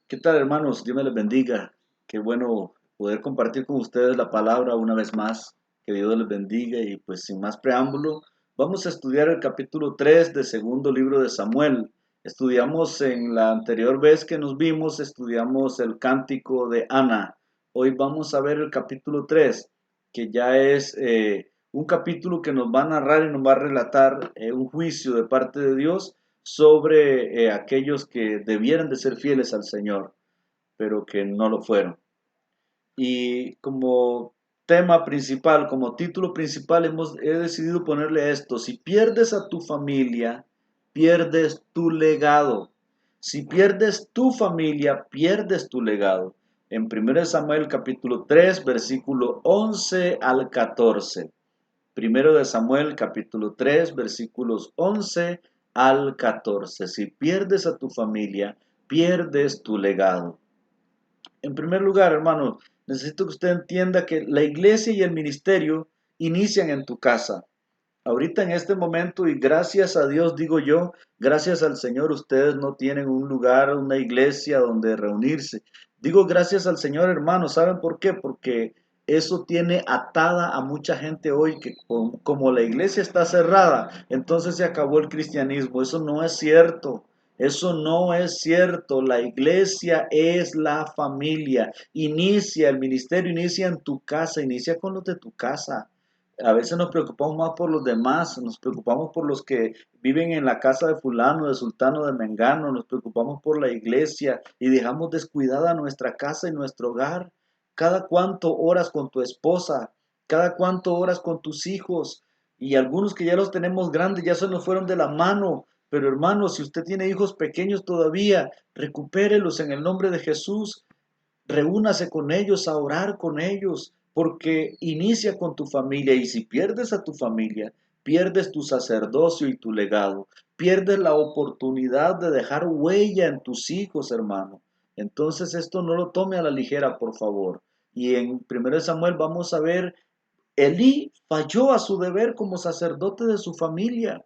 ¿Qué tal, hermanos? Dios me les bendiga. Qué bueno poder compartir con ustedes la palabra una vez más. Que Dios les bendiga y pues sin más preámbulo, vamos a estudiar el capítulo 3 del segundo libro de Samuel. Estudiamos en la anterior vez que nos vimos, estudiamos el cántico de Ana. Hoy vamos a ver el capítulo 3, que ya es un capítulo que nos va a narrar y nos va a relatar un juicio de parte de Dios sobre aquellos que debieran de ser fieles al Señor, pero que no lo fueron. Y como tema principal, como título principal, he decidido ponerle esto: si pierdes a tu familia, pierdes tu legado. Si pierdes tu familia, pierdes tu legado. En 1 Samuel capítulo 3, versículo 11 al 14. Primero de Samuel capítulo 3 versículos 11 al 14. Si pierdes a tu familia, pierdes tu legado. En primer lugar, hermano, necesito que usted entienda que la iglesia y el ministerio inician en tu casa. Ahorita en este momento, y gracias a Dios digo yo, gracias al Señor, ustedes no tienen un lugar, una iglesia donde reunirse. Digo gracias al Señor, hermano. ¿Saben por qué? Porque eso tiene atada a mucha gente hoy que como la iglesia está cerrada, entonces se acabó el cristianismo. Eso no es cierto. Eso no es cierto. La iglesia es la familia. Inicia, el ministerio inicia en tu casa, inicia con los de tu casa. A veces nos preocupamos más por los demás, nos preocupamos por los que viven en la casa de fulano, de sultano, de mengano, nos preocupamos por la iglesia y dejamos descuidada nuestra casa y nuestro hogar. Cada cuánto horas con tu esposa, cada cuánto horas con tus hijos, y algunos que ya los tenemos grandes ya se nos fueron de la mano. Pero hermano, si usted tiene hijos pequeños todavía, recupérelos en el nombre de Jesús. Reúnase con ellos, a orar con ellos, porque inicia con tu familia, y si pierdes a tu familia, pierdes tu sacerdocio y tu legado, pierdes la oportunidad de dejar huella en tus hijos, hermano. Entonces esto no lo tome a la ligera, por favor. Y en 1 Samuel vamos a ver, Elí falló a su deber como sacerdote de su familia.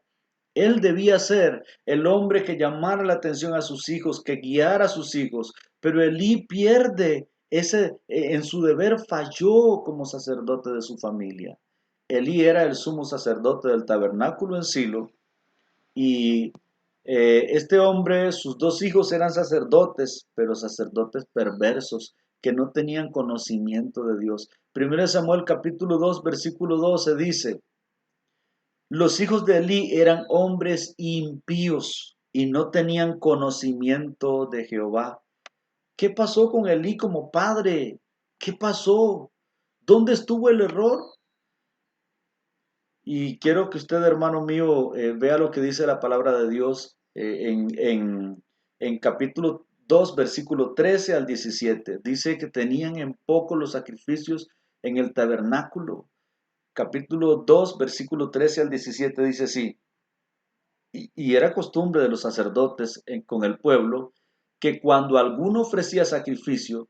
Él debía ser el hombre que llamara la atención a sus hijos, que guiara a sus hijos, pero Elí pierde en su deber, falló como sacerdote de su familia. Elí era el sumo sacerdote del tabernáculo en Silo, y este hombre, sus dos hijos eran sacerdotes, pero sacerdotes perversos que no tenían conocimiento de Dios. 1 Samuel capítulo 2 versículo 12 dice: los hijos de Elí eran hombres impíos y no tenían conocimiento de Jehová. ¿Qué pasó con Elí como padre? ¿Qué pasó? ¿Dónde estuvo el error? Y quiero que usted, hermano mío, vea lo que dice la palabra de Dios en capítulo 2, versículo 13 al 17. Dice que tenían en poco los sacrificios en el tabernáculo. Capítulo 2, versículo 13 al 17 dice así: y era costumbre de los sacerdotes con el pueblo que cuando alguno ofrecía sacrificio,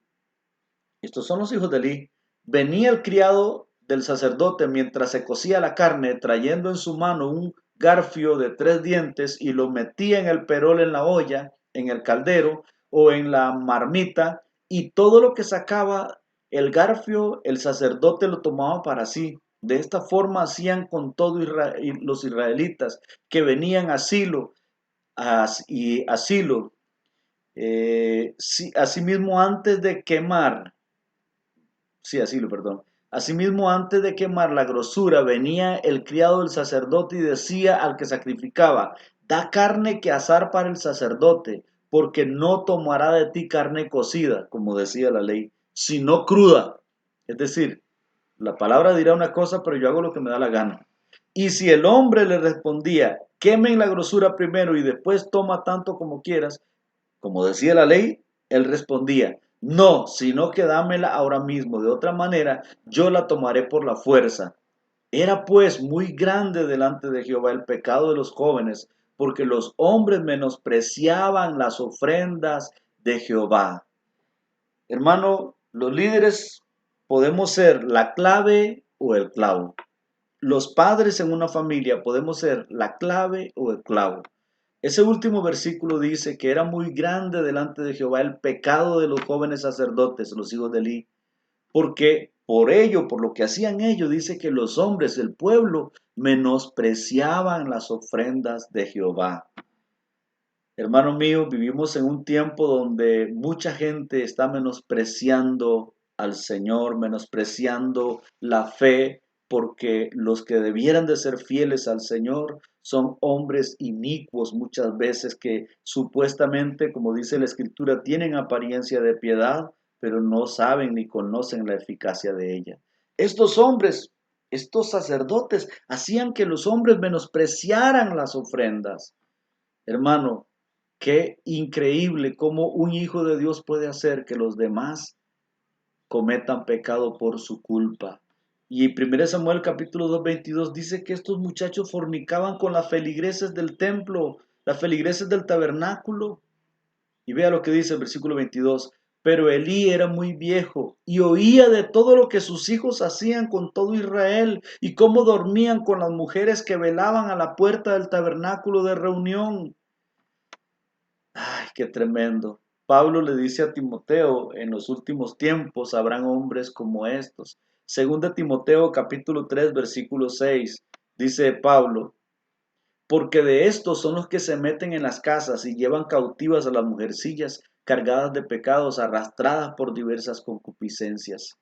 estos son los hijos de Eli, venía el criado del sacerdote mientras se cocía la carne, trayendo en su mano un garfio de 3 dientes, y lo metía en el perol, en la olla, en el caldero o en la marmita, y todo lo que sacaba el garfio, el sacerdote lo tomaba para sí. De esta forma hacían con todos los israelitas que venían a Silo, y a Silo, asimismo antes de quemar. Sí, asilo, perdón. Asimismo, antes de quemar la grosura, venía el criado del sacerdote y decía al que sacrificaba: da carne que asar para el sacerdote, porque no tomará de ti carne cocida, como decía la ley, sino cruda. Es decir, la palabra dirá una cosa, pero yo hago lo que me da la gana. Y si el hombre le respondía: quemen la grosura primero y después toma tanto como quieras, como decía la ley, él respondía: no, sino que dámela ahora mismo, de otra manera yo la tomaré por la fuerza. Era pues muy grande delante de Jehová el pecado de los jóvenes, porque los hombres menospreciaban las ofrendas de Jehová. Hermano, los líderes podemos ser la clave o el clavo. Los padres en una familia podemos ser la clave o el clavo. Ese último versículo dice que era muy grande delante de Jehová el pecado de los jóvenes sacerdotes, los hijos de Elí, porque por ello, por lo que hacían ellos, dice que los hombres del pueblo menospreciaban las ofrendas de Jehová. Hermano mío, vivimos en un tiempo donde mucha gente está menospreciando al Señor, menospreciando la fe, porque los que debieran de ser fieles al Señor son hombres inicuos muchas veces que supuestamente, como dice la Escritura, tienen apariencia de piedad, pero no saben ni conocen la eficacia de ella. Estos hombres, estos sacerdotes, hacían que los hombres menospreciaran las ofrendas. Hermano, qué increíble cómo un hijo de Dios puede hacer que los demás cometan pecado por su culpa. Y 1 Samuel capítulo 2:22 dice que estos muchachos fornicaban con las feligreses del templo, las feligreses del tabernáculo. Y vea lo que dice el versículo 22. Pero Elí era muy viejo y oía de todo lo que sus hijos hacían con todo Israel y cómo dormían con las mujeres que velaban a la puerta del tabernáculo de reunión. Ay, qué tremendo. Pablo le dice a Timoteo, en los últimos tiempos habrán hombres como estos. Segunda Timoteo capítulo 3 versículo 6, dice Pablo, porque de estos son los que se meten en las casas y llevan cautivas a las mujercillas cargadas de pecados, arrastradas por diversas concupiscencias.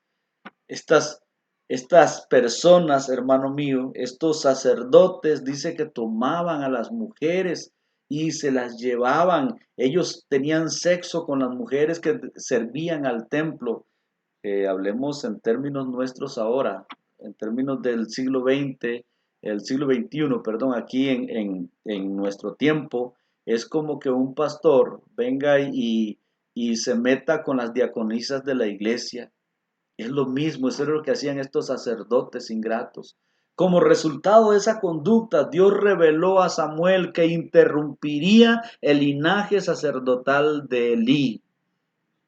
Estas, estas personas, hermano mío, estos sacerdotes, dice que tomaban a las mujeres y se las llevaban. Ellos tenían sexo con las mujeres que servían al templo. Hablemos en términos nuestros ahora, en términos del siglo XX, el siglo XXI, perdón, aquí en nuestro tiempo, es como que un pastor venga y se meta con las diaconisas de la iglesia. Es lo mismo, eso es lo que hacían estos sacerdotes ingratos. Como resultado de esa conducta, Dios reveló a Samuel que interrumpiría el linaje sacerdotal de Elí.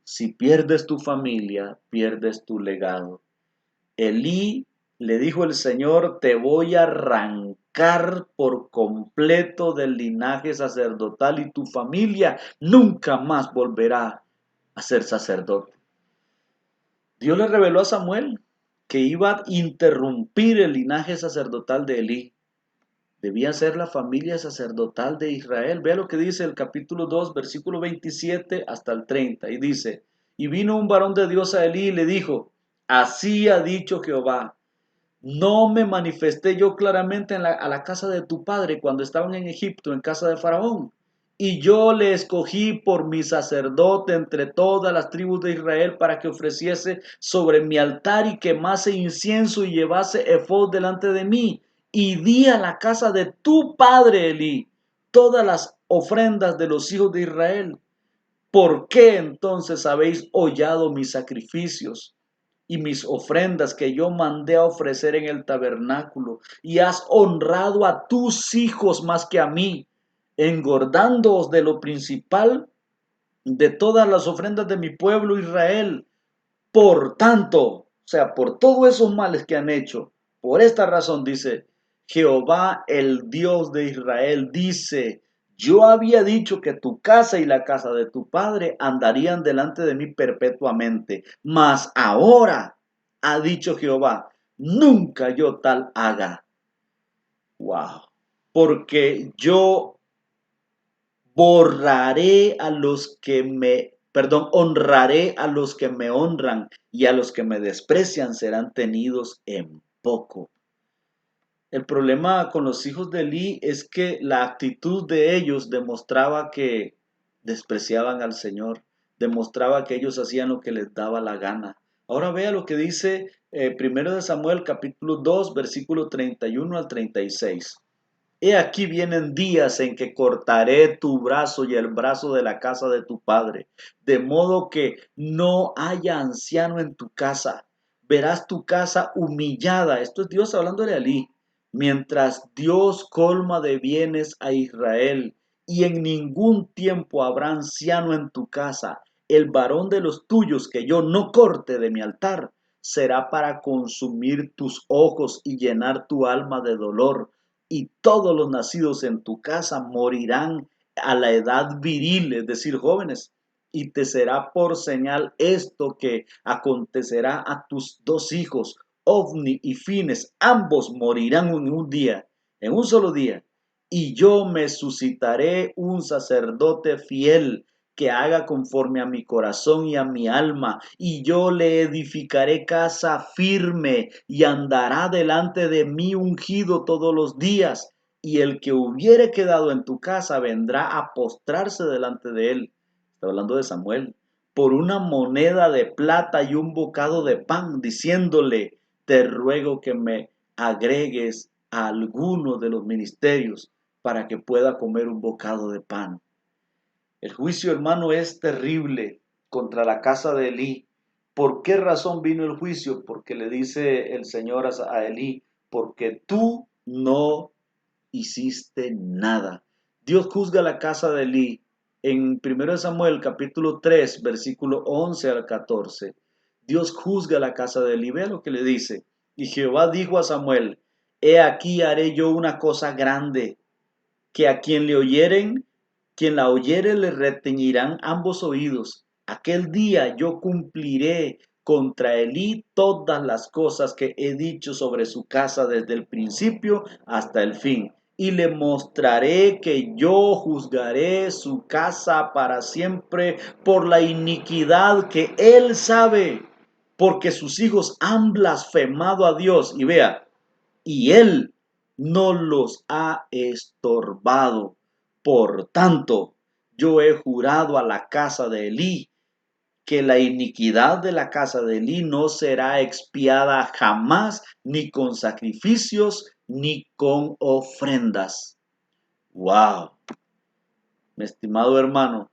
Si pierdes tu familia, pierdes tu legado. Elí, le dijo el Señor, te voy a arrancar por completo del linaje sacerdotal y tu familia nunca más volverá a ser sacerdote. Dios le reveló a Samuel que iba a interrumpir el linaje sacerdotal de Elí. Debía ser la familia sacerdotal de Israel. Vea lo que dice el capítulo 2, versículo 27 hasta el 30. Y dice, y vino un varón de Dios a Elí y le dijo, así ha dicho Jehová, no me manifesté yo claramente a la casa de tu padre cuando estaban en Egipto, en casa de Faraón. Y yo le escogí por mi sacerdote entre todas las tribus de Israel para que ofreciese sobre mi altar y quemase incienso y llevase efod delante de mí. Y di a la casa de tu padre Elí todas las ofrendas de los hijos de Israel. ¿Por qué entonces habéis hollado mis sacrificios y mis ofrendas que yo mandé a ofrecer en el tabernáculo, y has honrado a tus hijos más que a mí, engordándoos de lo principal de todas las ofrendas de mi pueblo Israel? Por tanto, o sea, por todos esos males que han hecho, por esta razón dice, Jehová el Dios de Israel dice, yo había dicho que tu casa y la casa de tu padre andarían delante de mí perpetuamente, mas ahora ha dicho Jehová, nunca yo tal haga. Wow. Porque yo borraré a los que me, perdón, honraré a los que me honran y a los que me desprecian serán tenidos en poco. El problema con los hijos de Elí es que la actitud de ellos demostraba que despreciaban al Señor, demostraba que ellos hacían lo que les daba la gana. Ahora vea lo que dice 1 de Samuel capítulo 2 versículo 31 al 36. He aquí vienen días en que cortaré tu brazo y el brazo de la casa de tu padre, de modo que no haya anciano en tu casa. Verás tu casa humillada. Esto es Dios hablando de Elí. Mientras Dios colma de bienes a Israel, y en ningún tiempo habrá anciano en tu casa. El varón de los tuyos que yo no corte de mi altar será para consumir tus ojos y llenar tu alma de dolor, y todos los nacidos en tu casa morirán a la edad viril, es decir, jóvenes. Y te será por señal esto que acontecerá a tus dos hijos, Ofni y Fines, ambos morirán en un día, en un solo día. Y yo me suscitaré un sacerdote fiel que haga conforme a mi corazón y a mi alma, y yo le edificaré casa firme, y andará delante de mí ungido todos los días, y el que hubiere quedado en tu casa vendrá a postrarse delante de él. Está hablando de Samuel, por una moneda de plata y un bocado de pan, diciéndole, te ruego que me agregues a alguno de los ministerios para que pueda comer un bocado de pan. El juicio, hermano, es terrible contra la casa de Elí. ¿Por qué razón vino el juicio? Porque le dice el Señor a Elí, porque tú no hiciste nada. Dios juzga la casa de Elí. En 1 Samuel capítulo 3, versículo 11 al 14. Dios juzga la casa de Elí. Vea lo que le dice. Y Jehová dijo a Samuel, he aquí haré yo una cosa grande, que a quien la oyere le retiñirán ambos oídos. Aquel día yo cumpliré contra Elí todas las cosas que he dicho sobre su casa desde el principio hasta el fin. Y le mostraré que yo juzgaré su casa para siempre por la iniquidad que él sabe, porque sus hijos han blasfemado a Dios. Y vea, y él no los ha estorbado. Por tanto, yo he jurado a la casa de Elí que la iniquidad de la casa de Elí no será expiada jamás, ni con sacrificios, ni con ofrendas. ¡Wow! Mi estimado hermano,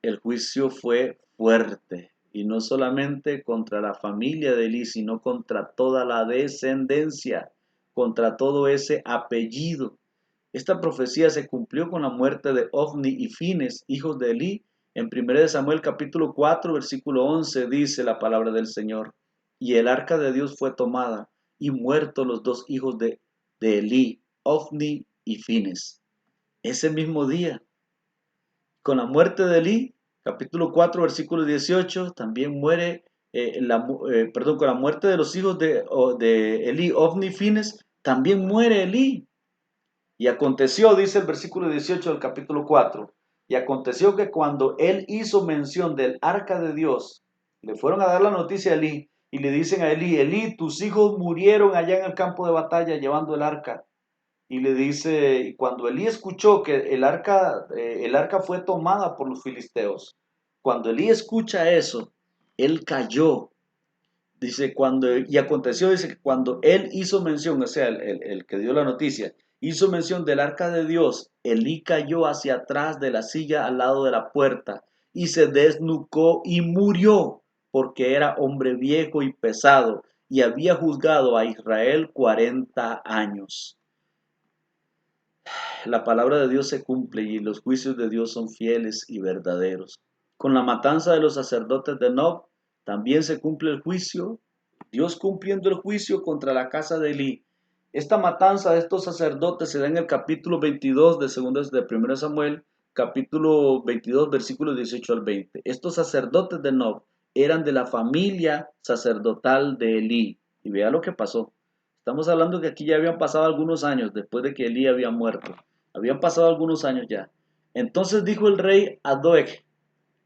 el juicio fue fuerte. Y no solamente contra la familia de Elí, sino contra toda la descendencia, contra todo ese apellido. Esta profecía se cumplió con la muerte de Ofni y Fines, hijos de Elí. En 1 Samuel capítulo 4, versículo 11 dice la palabra del Señor. Y el arca de Dios fue tomada, y muertos los dos hijos de Elí, Ofni y Fines. Ese mismo día, con la muerte de Elí, capítulo 4, versículo 18, también muere, con la muerte de los hijos de Elí, Ofni y Fines, también muere Elí. Y aconteció, dice el versículo 18 del capítulo 4, y aconteció que cuando él hizo mención del arca de Dios, le fueron a dar la noticia a Elí, y le dicen a Elí, Elí, tus hijos murieron allá en el campo de batalla llevando el arca. Y le dice, y cuando Elí escuchó que el arca fue tomada por los filisteos, cuando Elí escucha eso, él cayó. Dice, y aconteció, dice que cuando él hizo mención, o sea, el que dio la noticia, hizo mención del arca de Dios, Elí cayó hacia atrás de la silla al lado de la puerta y se desnucó y murió, porque era hombre viejo y pesado y había juzgado a Israel 40 años. La palabra de Dios se cumple y los juicios de Dios son fieles y verdaderos. Con la matanza de los sacerdotes de Nob, también se cumple el juicio, Dios cumpliendo el juicio contra la casa de Elí. Esta matanza de estos sacerdotes se da en el capítulo 22 de 1 Samuel, capítulo 22, versículos 18 al 20. Estos sacerdotes de Nob eran de la familia sacerdotal de Elí. Y vea lo que pasó. Estamos hablando que aquí ya habían pasado algunos años después de que Elí había muerto. Habían pasado algunos años ya. Entonces dijo el rey a Doeg,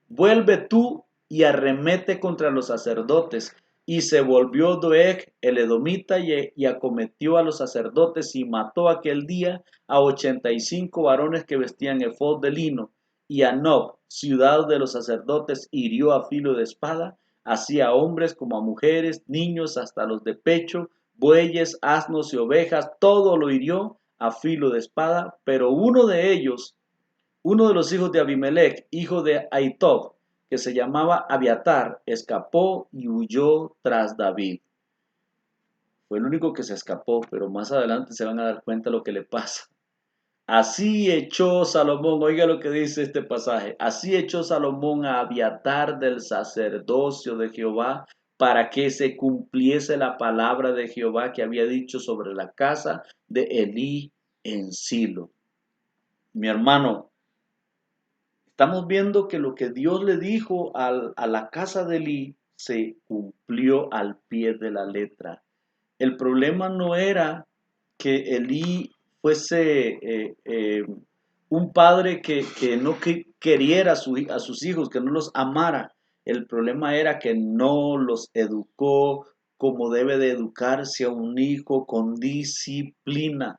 vuelve tú y arremete contra los sacerdotes. Y se volvió Doeg el edomita y acometió a los sacerdotes y mató aquel día a 85 varones que vestían efod de lino. Y a Nob, ciudad de los sacerdotes, hirió a filo de espada, así a hombres como a mujeres, niños hasta los de pecho, bueyes, asnos y ovejas, todo lo hirió a filo de espada, pero uno de los hijos de Abimelech, hijo de Ahitob, que se llamaba Abiatar, escapó y huyó tras David. Fue el único que se escapó, pero más adelante se van a dar cuenta lo que le pasa. Así echó Salomón, oiga lo que dice este pasaje, así echó Salomón a Abiatar del sacerdocio de Jehová para que se cumpliese la palabra de Jehová que había dicho sobre la casa de Elí en Silo. Mi hermano, Estamos viendo que lo que Dios le dijo a la casa de Elí se cumplió al pie de la letra. El problema no era que Elí fuese un padre que no queriera a sus hijos, que no los amara. El problema era que no los educó como debe de educarse a un hijo con disciplina.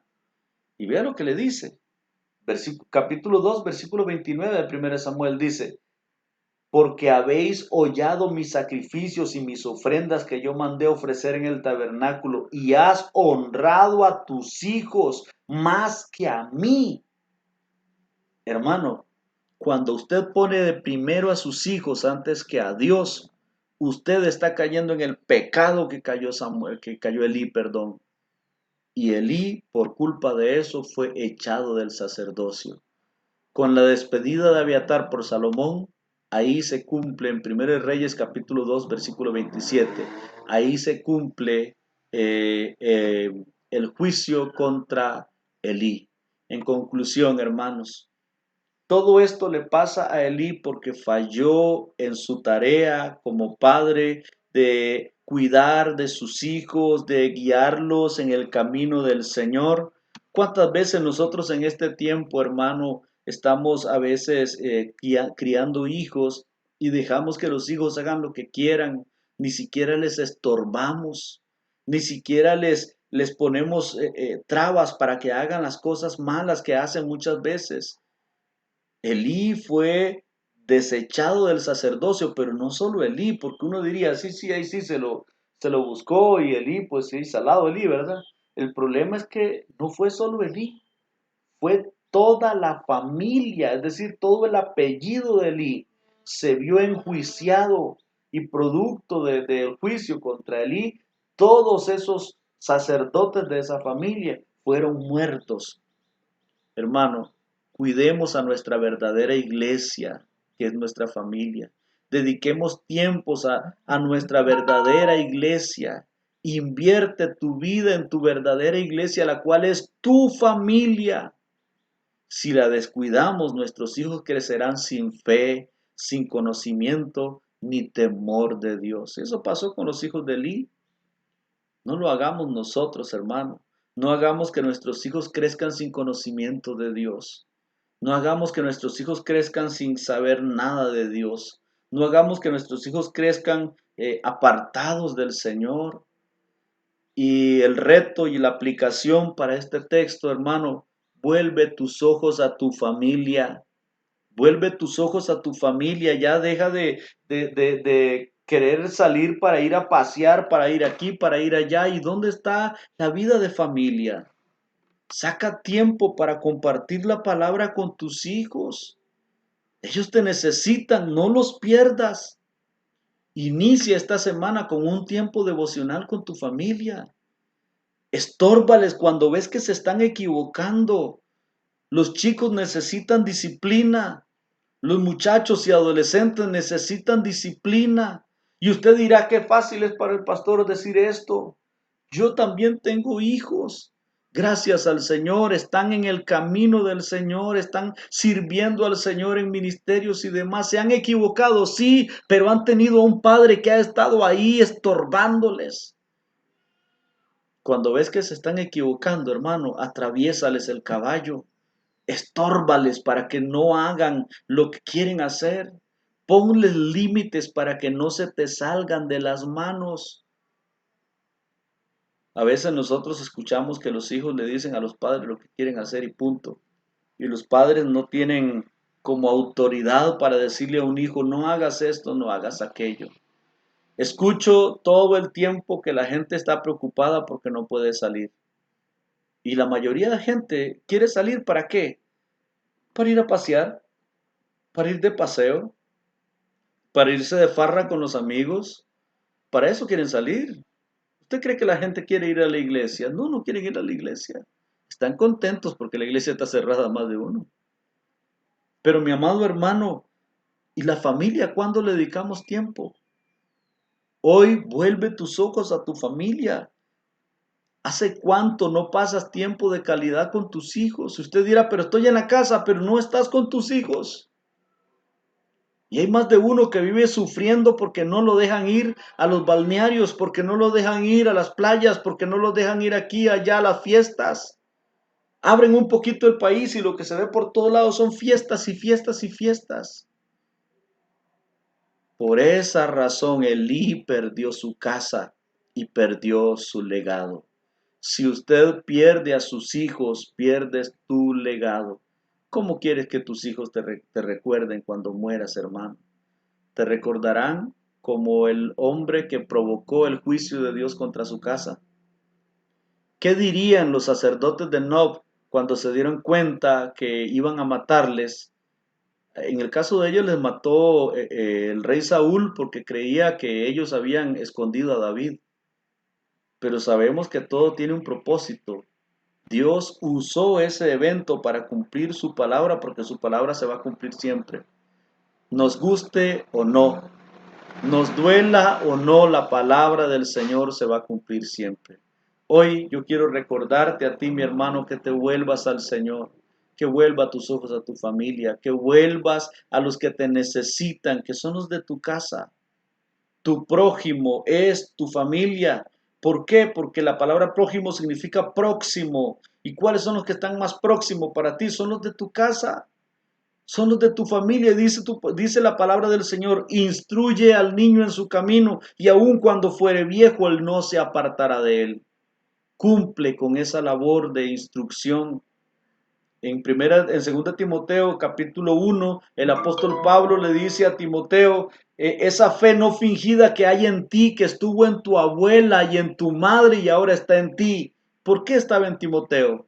Y vea lo que le dice. Capítulo 2, versículo 29 del 1 Samuel dice, porque habéis hollado mis sacrificios y mis ofrendas que yo mandé ofrecer en el tabernáculo, y has honrado a tus hijos más que a mí. Hermano, cuando usted pone de primero a sus hijos antes que a Dios, usted está cayendo en el pecado que cayó Samuel, que cayó Elí, perdón. Y Elí, por culpa de eso, fue echado del sacerdocio. Con la despedida de Abiatar por Salomón, ahí se cumple en 1 Reyes capítulo 2 versículo 27, ahí se cumple el juicio contra Elí. En conclusión, hermanos, todo esto le pasa a Elí porque falló en su tarea como padre de cuidar de sus hijos, de guiarlos en el camino del Señor. ¿Cuántas veces nosotros en este tiempo, hermano, estamos a veces criando hijos y dejamos que los hijos hagan lo que quieran? Ni siquiera les estorbamos, ni siquiera les ponemos trabas para que hagan las cosas malas que hacen muchas veces. Elí fue desechado del sacerdocio, pero no solo Elí, porque uno diría, sí, sí, ahí sí se lo buscó y Elí, pues sí, salado Elí, ¿verdad? El problema es que no fue solo Elí, fue toda la familia, es decir, todo el apellido de Elí se vio enjuiciado y producto del juicio contra Elí, todos esos sacerdotes de esa familia fueron muertos. Hermano, cuidemos a nuestra verdadera iglesia, que es nuestra familia. Dediquemos tiempos a nuestra verdadera iglesia. Invierte tu vida en tu verdadera iglesia, la cual es tu familia. Si la descuidamos, nuestros hijos crecerán sin fe, sin conocimiento, ni temor de Dios. Eso pasó con los hijos de Elí. No lo hagamos nosotros, hermano. No hagamos que nuestros hijos crezcan sin conocimiento de Dios. No hagamos que nuestros hijos crezcan sin saber nada de Dios. No hagamos que nuestros hijos crezcan apartados del Señor. Y el reto y la aplicación para este texto, hermano, vuelve tus ojos a tu familia. Vuelve tus ojos a tu familia, ya deja de querer salir para ir a pasear, para ir aquí, para ir allá. ¿Y dónde está la vida de familia? Saca tiempo para compartir la palabra con tus hijos. Ellos te necesitan, no los pierdas. Inicia esta semana con un tiempo devocional con tu familia. Estórbales cuando ves que se están equivocando. Los chicos necesitan disciplina. Los muchachos y adolescentes necesitan disciplina. Y usted dirá, qué fácil es para el pastor decir esto. Yo también tengo hijos. Gracias al Señor, están en el camino del Señor, están sirviendo al Señor en ministerios y demás. Se han equivocado, sí, pero han tenido un padre que ha estado ahí estorbándoles. Cuando ves que se están equivocando, hermano, atraviésales el caballo. Estórbales para que no hagan lo que quieren hacer. Ponles límites para que no se te salgan de las manos. A veces nosotros escuchamos que los hijos le dicen a los padres lo que quieren hacer y punto. Y los padres no tienen como autoridad para decirle a un hijo, no hagas esto, no hagas aquello. Escucho todo el tiempo que la gente está preocupada porque no puede salir. Y la mayoría de la gente quiere salir ¿para qué? Para ir a pasear, para ir de paseo, para irse de farra con los amigos. Para eso quieren salir. ¿Usted cree que la gente quiere ir a la iglesia? No, no quieren ir a la iglesia. Están contentos porque la iglesia está cerrada a más de uno. Pero mi amado hermano, ¿y la familia cuándo le dedicamos tiempo? Hoy vuelve tus ojos a tu familia. ¿Hace cuánto no pasas tiempo de calidad con tus hijos? Usted dirá, pero estoy en la casa, pero no estás con tus hijos. Y hay más de uno que vive sufriendo porque no lo dejan ir a los balnearios, porque no lo dejan ir a las playas, porque no lo dejan ir aquí, allá a las fiestas. Abren un poquito el país y lo que se ve por todos lados son fiestas y fiestas y fiestas. Por esa razón Elí perdió su casa y perdió su legado. Si usted pierde a sus hijos, pierdes tu legado. ¿Cómo quieres que tus hijos te recuerden cuando mueras, hermano? Te recordarán como el hombre que provocó el juicio de Dios contra su casa. ¿Qué dirían los sacerdotes de Nob cuando se dieron cuenta que iban a matarles? En el caso de ellos les mató el rey Saúl porque creía que ellos habían escondido a David. Pero sabemos que todo tiene un propósito. Dios usó ese evento para cumplir su palabra porque su palabra se va a cumplir siempre. Nos guste o no, nos duela o no, la palabra del Señor se va a cumplir siempre. Hoy yo quiero recordarte a ti, mi hermano, que te vuelvas al Señor, que vuelva a tus ojos a tu familia, que vuelvas a los que te necesitan, que son los de tu casa. Tu prójimo es tu familia. ¿Por qué? Porque la palabra prójimo significa próximo. ¿Y cuáles son los que están más próximos para ti? Son los de tu casa. Son los de tu familia. Dice la palabra del Señor, instruye al niño en su camino y aun cuando fuere viejo, él no se apartará de él. Cumple con esa labor de instrucción. En 2 Timoteo capítulo 1, el apóstol Pablo le dice a Timoteo, esa fe no fingida que hay en ti, que estuvo en tu abuela y en tu madre y ahora está en ti. ¿Por qué estaba en Timoteo?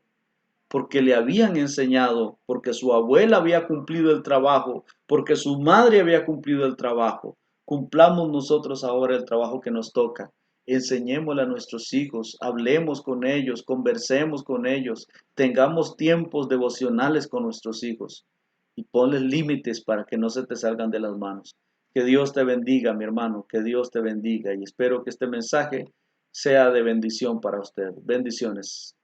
Porque le habían enseñado, porque su abuela había cumplido el trabajo, porque su madre había cumplido el trabajo. Cumplamos nosotros ahora el trabajo que nos toca. Enseñémosle a nuestros hijos, hablemos con ellos, conversemos con ellos, tengamos tiempos devocionales con nuestros hijos y ponles límites para que no se te salgan de las manos. Que Dios te bendiga, mi hermano, que Dios te bendiga y espero que este mensaje sea de bendición para usted. Bendiciones.